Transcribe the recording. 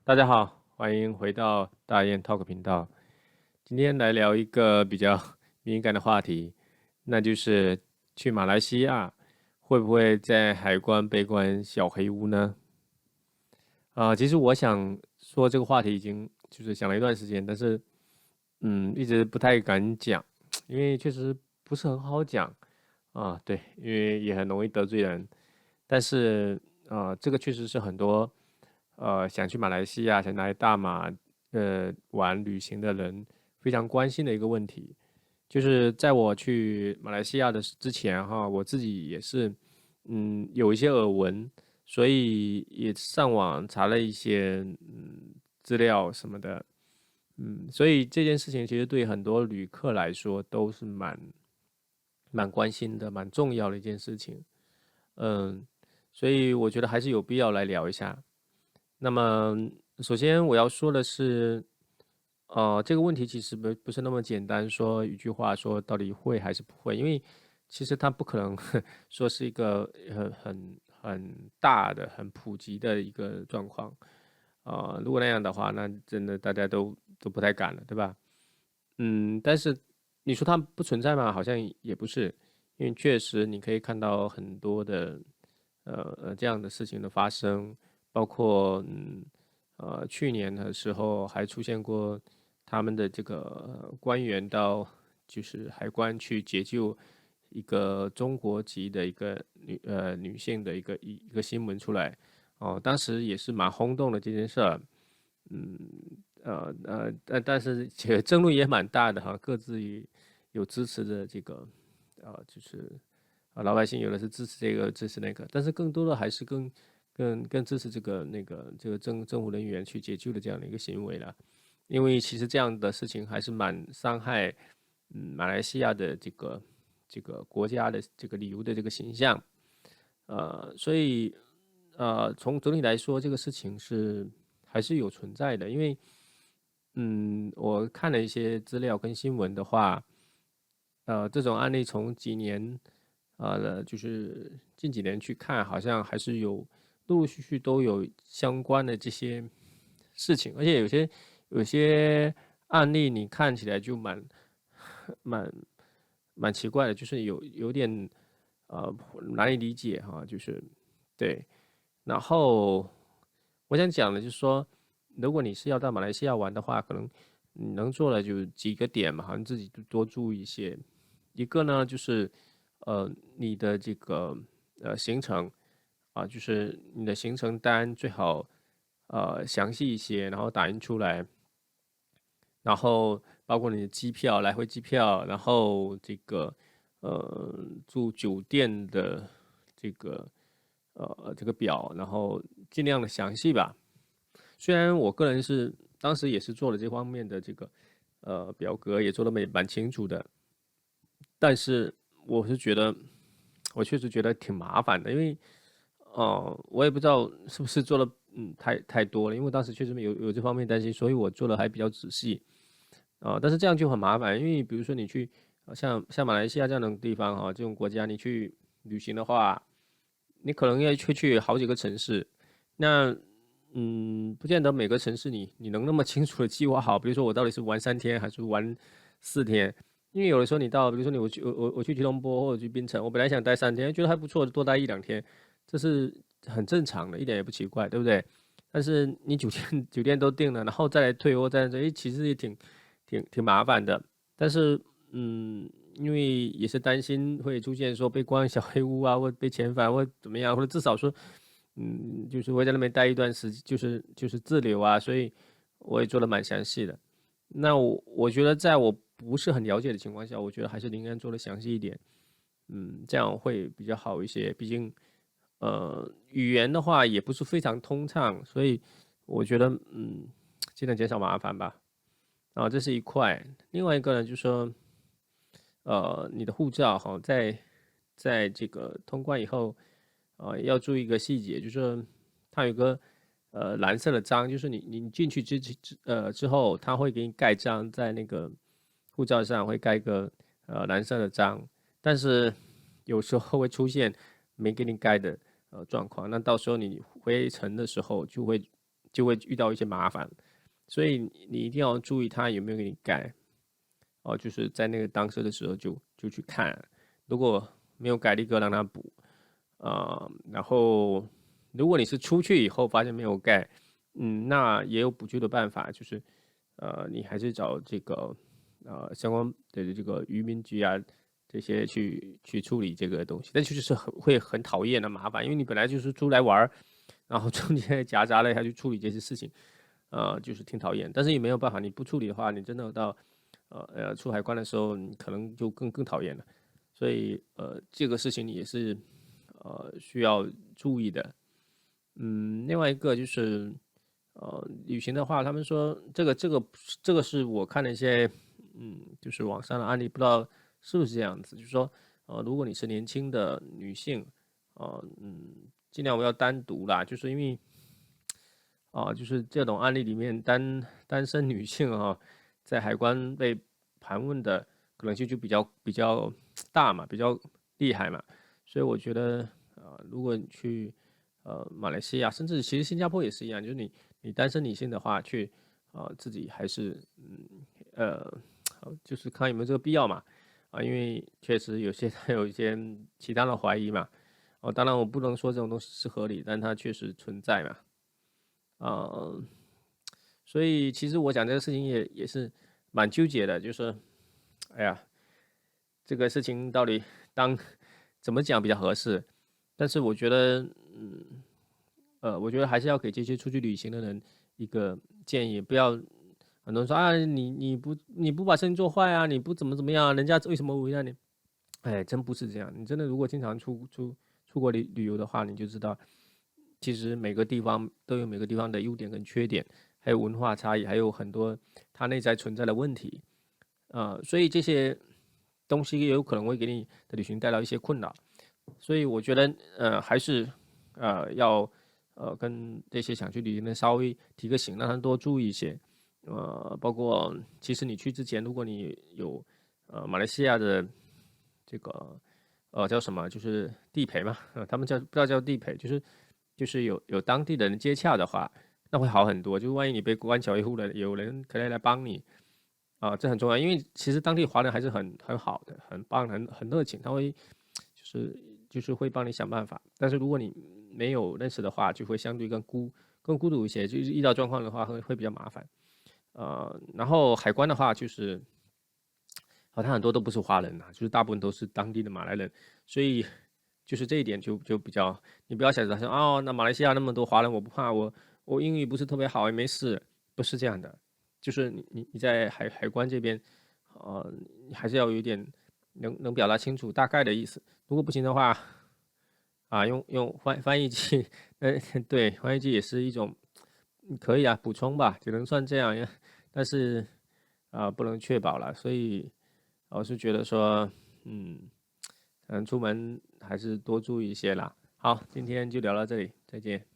大家好，欢迎回到大雁 Talk 频道。今天来聊一个比较敏感的话题，那就是去马来西亚会不会在海关被关小黑屋呢？其实我想说这个话题已经就是想了一段时间，但是一直不太敢讲，因为确实不是很好讲对，因为也很容易得罪人。但是这个确实是很多想去马来西亚、想来大马玩旅行的人非常关心的一个问题。就是在我去马来西亚的之前哈，我自己也是有一些耳闻，所以也上网查了一些资料什么的，所以这件事情其实对很多旅客来说都是蛮关心的、蛮重要的一件事情。嗯，所以我觉得还是有必要来聊一下。那么，首先我要说的是，这个问题其实不是那么简单，说一句话说到底会还是不会，因为其实它不可能说是一个很大的、很普及的一个状况。如果那样的话，那真的大家都不太敢了，对吧？但是你说它不存在吗？好像也不是，因为确实你可以看到很多的这样的事情的发生，包括去年的时候还出现过他们的这个官员到就是海关去解救一个中国籍的一个女性的一个新闻出来，当时也是蛮轰动的这件事儿。嗯，但是其实争论也蛮大的哈，各自也有支持的这个，就是老百姓有的是支持这个支持那个，但是更多的还是更支持这个政府人员去解救的这样的一个行为了，因为其实这样的事情还是蛮伤害马来西亚的这个国家的这个旅游的这个形象，所以从总体来说，这个事情是还是有存在的，因为我看了一些资料跟新闻的话，这种案例从几年，就是近几年去看，好像还是陆陆续续都有相关的这些事情，而且有些案例你看起来就蛮蛮奇怪的，就是有点难以理解哈，就是对。然后我想讲的就是说，如果你是要到马来西亚玩的话，可能你能做的就几个点嘛，好像自己多注意一些。一个呢，就是你的这个行程就是你的行程单最好详细一些，然后打印出来，然后包括你的机票、来回机票，然后这个住酒店的这个这个表，然后尽量的详细吧。虽然我个人是当时也是做了这方面的这个表格，也做的蛮清楚的，但是我是觉得我确实觉得挺麻烦的，因为我也不知道是不是做的太多了，因为当时确实有这方面担心，所以我做的还比较仔细。但是这样就很麻烦，因为比如说你去像马来西亚这样的地方哈，这种国家你去旅行的话，你可能要去好几个城市，那不见得每个城市你能那么清楚的计划好，比如说我到底是玩3天还是玩4天，因为有的时候你到，比如说我去吉隆坡或者去槟城，我本来想待3天，觉得还不错，多待1、2天，这是很正常的，一点也不奇怪，对不对？但是你酒店酒店都订了，然后再来退货，再来这，其实也挺麻烦的。但是因为也是担心会出现说被关小黑屋啊，或被遣返或怎么样，或者至少说就是会在那边待一段时间，就是滞留啊，所以我也做的蛮详细的。那我觉得在我不是很了解的情况下，我觉得还是应该做的详细一点，这样会比较好一些。毕竟，语言的话也不是非常通畅，所以我觉得尽量减少麻烦吧。这是一块。另外一个呢，就是说，你的护照哈，在这个通关以后，要注意一个细节，就是说它有个蓝色的章，就是你进去之后，它会给你盖章，在那个护照上会盖一个蓝色的章，但是有时候会出现没给你盖的状况，那到时候你回程的时候就会就会遇到一些麻烦，所以你一定要注意他有没有给你改，就是在那个当时的时候就去看，如果没有改，立刻让他补，然后如果你是出去以后发现没有盖，那也有补救的办法，就是你还是找这个相关的这个渔民局啊这些去处理这个东西，但就是会很讨厌的麻烦，因为你本来就是出来玩，然后中间夹杂了还去处理这些事情，就是挺讨厌，但是也没有办法，你不处理的话，你真的到出海关的时候，你可能就更讨厌了。所以这个事情也是需要注意的。另外一个就是旅行的话，他们说这个是我看了一些就是网上的案例，不知道是不是这样子，就是说如果你是年轻的女性，尽量不要单独啦，就是因为就是这种案例里面单身女性在海关被盘问的可能性就比较大嘛，比较厉害嘛，所以我觉得如果你去马来西亚，甚至其实新加坡也是一样，就是你单身女性的话，去自己还是就是看有没有这个必要嘛，因为确实有一些其他的怀疑嘛，当然我不能说这种东西是合理，但它确实存在嘛，所以其实我讲这个事情也是蛮纠结的，就是哎呀，这个事情到底怎么讲比较合适？但是我觉得，我觉得还是要给这些出去旅行的人一个建议，不要很多人说啊，你不把事情做坏啊，你不怎么样啊，人家为什么为难你？哎，真不是这样。你真的如果经常出国旅游的话，你就知道，其实每个地方都有每个地方的优点跟缺点，还有文化差异，还有很多它内在存在的问题。所以这些东西也有可能会给你的旅行带来一些困扰。所以我觉得，还是要跟这些想去旅行的稍微提个醒，让他多注意一些。包括其实你去之前，如果你有马来西亚的这个叫什么，就是地陪嘛，他们不知道叫地陪，就是有当地的人接洽的话，那会好很多。就万一你被关小一户了，有人可以来帮你这很重要，因为其实当地华人还是很好的，很棒，很热情，他会就是会帮你想办法。但是如果你没有认识的话，就会相对更孤独一些，就是遇到状况的话会比较麻烦。然后海关的话就是好像很多都不是华人啊，就是大部分都是当地的马来人，所以就是这一点就比较，你不要想着说哦，那马来西亚那么多华人，我不怕，我英语不是特别好也没事，不是这样的，就是你在海关这边，你还是要有一点能表达清楚大概的意思，如果不行的话，用翻译机，对，翻译机也是一种可以啊，补充吧，只能算这样，但是不能确保了，所以我是觉得说，可能出门还是多注意一些啦。好，今天就聊到这里，再见。